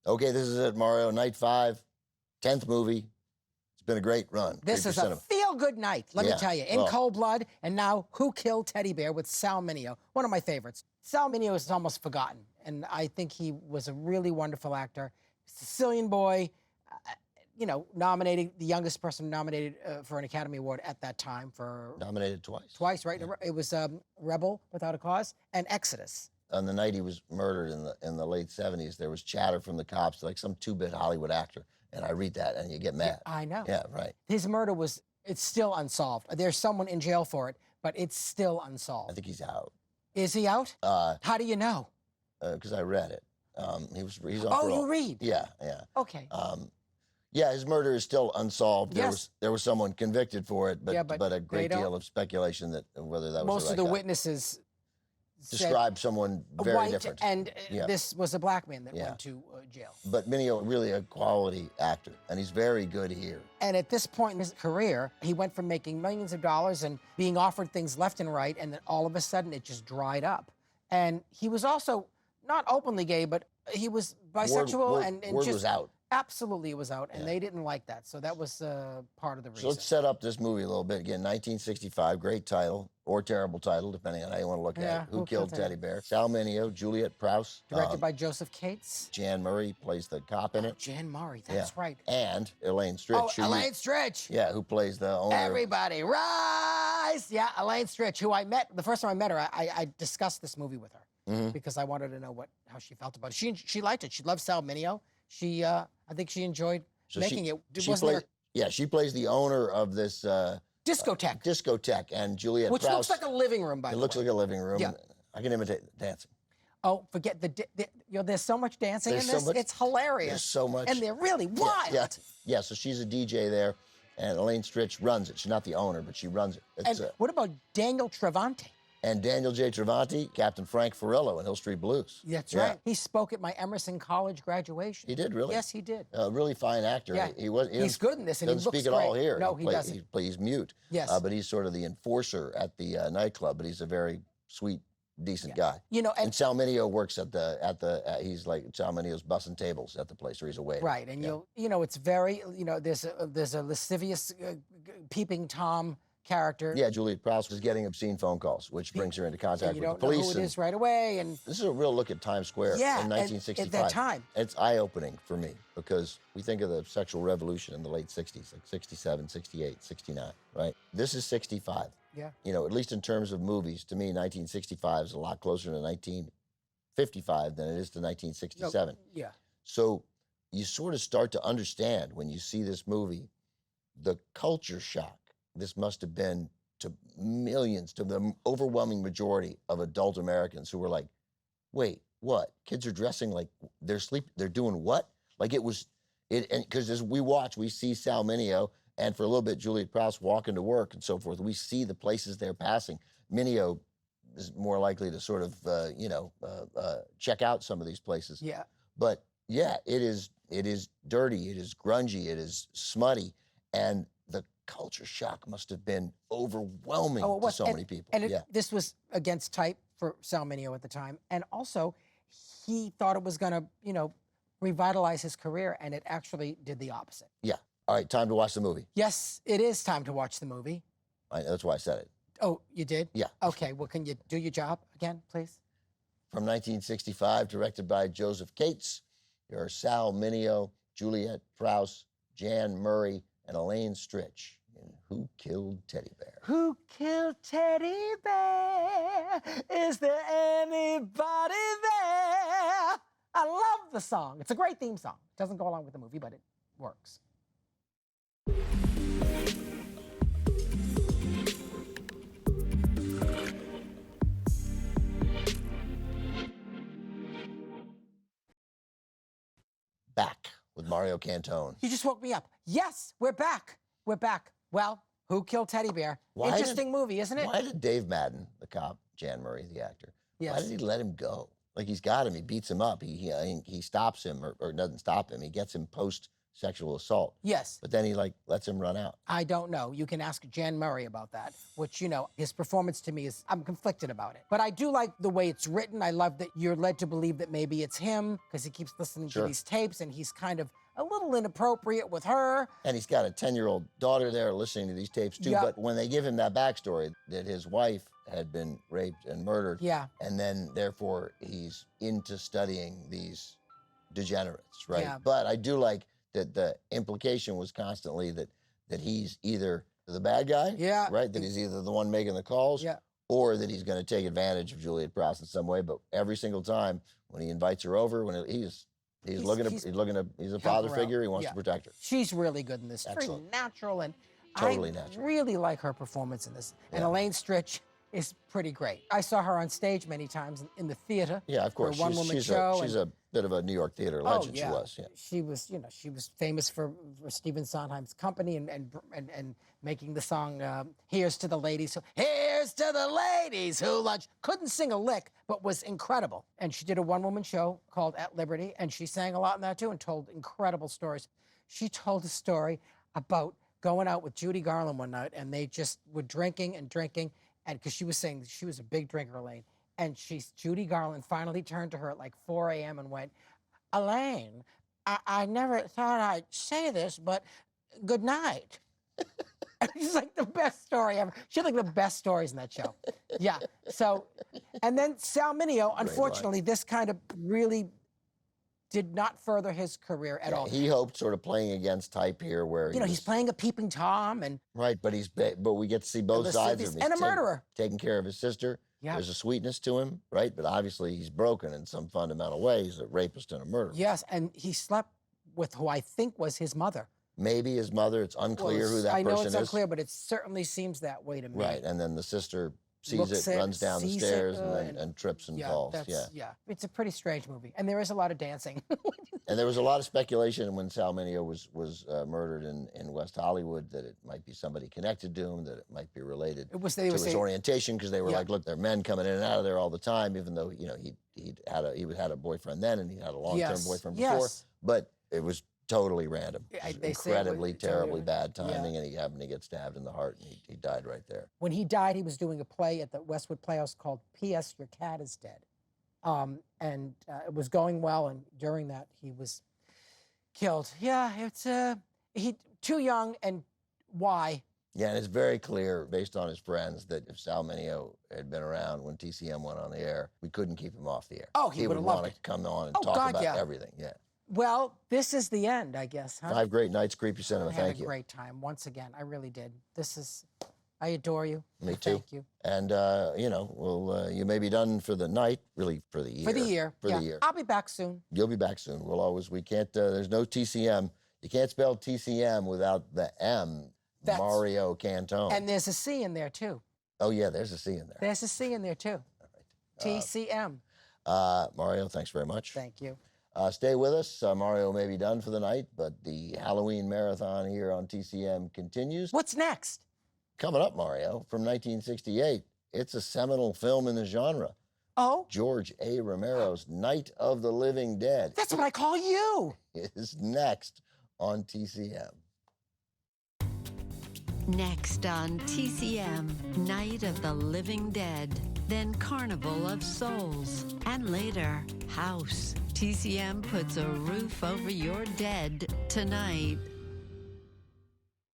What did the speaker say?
Okay, this is it, Mario. Night 5, 10th movie. It's been a great run. This is a feel-good night, let me tell you. In Cold Blood, and now Who Killed Teddy Bear with Sal Mineo, one of my favorites. Sal Mineo is almost forgotten, and I think he was a really wonderful actor. Sicilian boy, nominated, the youngest person nominated for an Academy Award at that time for... Nominated twice. Twice, right? Yeah. It was Rebel Without a Cause and Exodus. On the night he was murdered in the late 70s, there was chatter from the cops, like some 2-bit Hollywood actor. And I read that, and you get mad. Yeah, I know. Yeah, right. His murder it's still unsolved. There's someone in jail for it, but it's still unsolved. I think he's out. Is he out? How do you know? Because I read it. He's on Oh, parole. you read? Yeah, yeah. Okay. Yeah, his murder is still unsolved. Yes. There was someone convicted for it, but a great don't... deal of speculation that whether that was most the right of the guy. Witnesses describe someone very white, different. And this was a black man that went to jail. But Mineo, really a quality actor, and he's very good here. And at this point in his career, he went from making millions of dollars and being offered things left and right, and then all of a sudden it just dried up. And he was also not openly gay, but he was bisexual. and word just was out. Absolutely, it was out, and they didn't like that. So that was part of the reason. So let's set up this movie a little bit. Again, 1965, great title, or terrible title, depending on how you want to look at it. Who Killed Teddy Bear? Sal Mineo, Juliette Prowse. Directed by Joseph Cates. Jan Murray plays the cop in it. Jan Murray, that's right. And Elaine Stritch. Oh, Elaine Stritch. Yeah, who plays the owner. Everybody rise! Yeah, Elaine Stritch, who I met, the first time I met her, I discussed this movie with her because I wanted to know how she felt about it. She liked it. She loved Sal Mineo. I think she enjoyed making it. She plays the owner of this discotheque. Discotheque, and Juliette Which Prowse, looks like a living room, by the way. It looks like a living room. Yeah. I can imitate the dancing. Oh, forget there's so much dancing in this. It's hilarious. There's so much. And they're really wild. Yeah, so she's a DJ there, and Elaine Stritch runs it. She's not the owner, but she runs it. And what about Daniel Travanti? And Daniel J. Travanti, Captain Frank Farello in Hill Street Blues. That's right. He spoke at my Emerson College graduation. He did, really? Yes, he did. A really fine actor. Yeah. He's good in this, and he looks great. Doesn't speak at all here. No, he doesn't. He plays mute. Yes. But he's sort of the enforcer at the nightclub, but he's a very sweet, decent guy. And Sal Mineo works he's like, Sal Mineo's bussing tables at the place where he's a waiter. Right, and it's very, there's a lascivious, peeping Tom character. Yeah, Juliette Prowse was getting obscene phone calls, which brings her into contact with the police. You don't know who it is right away. And this is a real look at Times Square in 1965. At that time. It's eye-opening for me because we think of the sexual revolution in the late 60s, like 67, 68, 69, right? This is 65. Yeah. At least in terms of movies, to me, 1965 is a lot closer to 1955 than it is to 1967. Yeah. So you sort of start to understand when you see this movie, the culture shock this must have been to millions, to the overwhelming majority of adult Americans who were like, wait, what? Kids are dressing like they're doing what? Like because as we see Sal Mineo, and for a little bit, Juliette Prowse walking to work and so forth. We see the places they're passing. Mineo is more likely to sort of, check out some of these places. Yeah. But yeah, it is dirty, it is grungy, it is smutty, and the culture shock must have been overwhelming to so many people. And this was against type for Sal Mineo at the time. And also, he thought it was going to, revitalize his career, and it actually did the opposite. Yeah. All right, time to watch the movie. Yes, it is time to watch the movie. That's why I said it. Oh, you did? Yeah. Okay, well, can you do your job again, please? From 1965, directed by Joseph Cates, there are Sal Mineo, Juliette Prowse, Jan Murray, and Elaine Stritch in Who Killed Teddy Bear? Who killed Teddy Bear? Is there anybody there? I love the song. It's a great theme song. It doesn't go along with the movie, but it works. Back with Mario Cantone. You just woke me up. Yes, we're back. We're back. Well, Who Killed Teddy Bear? Interesting movie, isn't it? Why did Dave Madden, the cop, Jan Murray, the actor, why did he let him go? Like, he's got him. He beats him up. He stops him or doesn't stop him. He gets him post sexual assault. Yes. But then he like lets him run out. I don't know. You can ask Jan Murray about that, which, you know, his performance to me is, I'm conflicted about it. But I do like the way it's written. I love that you're led to believe that maybe it's him because he keeps listening to these tapes and he's kind of a little inappropriate with her. And he's got a 10-year-old daughter there listening to these tapes too. Yep. But when they give him that backstory that his wife had been raped and murdered, Yeah. and then therefore he's into studying these degenerates, right? Yeah. But I do like that the implication was constantly that he's either the bad guy, Yeah. right? That he's either the one making the calls, Yeah. or that he's going to take advantage of Juliet Prowse in some way. But every single time when he invites her over, when he's a father her figure. out. He wants Yeah. to protect her. She's really good in this. Very Excellent. natural, and Totally I natural. really like her performance in this. And Yeah. Elaine Stritch is pretty great. I saw her on stage many times in the theater. Yeah, of course. For a one-woman She's show. she's a bit of a New York theater legend. She was. Yeah. She was, you know, she was famous for Stephen Sondheim's company and making the song "Here's to the Ladies." Here's to the ladies who lunch. Couldn't sing a lick, but was incredible. And she did a one-woman show called At Liberty, and she sang a lot in that too and told incredible stories. She told a story about going out with Judy Garland one night, and they just were drinking and drinking, and because she was saying she was a big drinker, Elaine. And Judy Garland finally turned to her at like 4 a.m. and went, "Elaine, I never thought I'd say this, but good night." And it's like the best story ever. She had like the best stories in that show. Yeah. So, and then Sal Mineo, unfortunately, this kind of really did not further his career at all. He hoped sort of playing against type here, where You know, he's playing a peeping Tom and right, but we get to see both sides of him. and a He's murderer. taking care of his sister. Yeah. There's a sweetness to him, right? But obviously he's broken in some fundamental way. He's a rapist and a murderer. Yes, and he slept with who I think was his mother. Maybe his mother. It's unclear who that person is. I know it's unclear, but it certainly seems that way to me. Right, and then the sister sees Looks it, runs down the sees stairs, it, and trips and falls. Yeah. It's a pretty strange movie, and there is a lot of dancing. And there was a lot of speculation when Sal Mineo was murdered in West Hollywood that it might be somebody connected to him, that it might be related to his orientation, because they were like, look, there are men coming in and out of there all the time, even though, you know, he had a boyfriend then and he had a long-term boyfriend before. But it was totally random. Incredibly, terribly bad timing, and he happened to get stabbed in the heart, and he died right there. When he died, he was doing a play at the Westwood Playhouse called P.S. Your Cat is Dead. It was going well, and during that, he was killed. Yeah, it's too young, and why? Yeah, and it's very clear, based on his friends, that if Sal Mineo had been around when TCM went on the air, we couldn't keep him off the air. Oh, he would would have loved want it. to come on and talk about everything. Yeah. Well, this is the end, I guess, huh? 5 great nights, Creepy Cinema. Thank you. I had a great time, once again. I really did. I adore you. Me too. Thank you. And, you know, you may be done for the night, really for the year. For the year. For the year. I'll be back soon. You'll be back soon. We can't, there's no TCM. You can't spell TCM without the M, Mario Cantone. And there's a C in there, too. Oh, yeah, there's a C in there. There's a C in there, too. All right. TCM. Mario, thanks very much. Thank you. Stay with us. Mario may be done for the night, but the Halloween marathon here on TCM continues. What's next? Coming up, Mario, from 1968. It's a seminal film in the genre. Oh? George A. Romero's Night of the Living Dead. That's what I call you. Is next on TCM. Next on TCM, Night of the Living Dead, then Carnival of Souls, and later, House. TCM puts a roof over your dead tonight.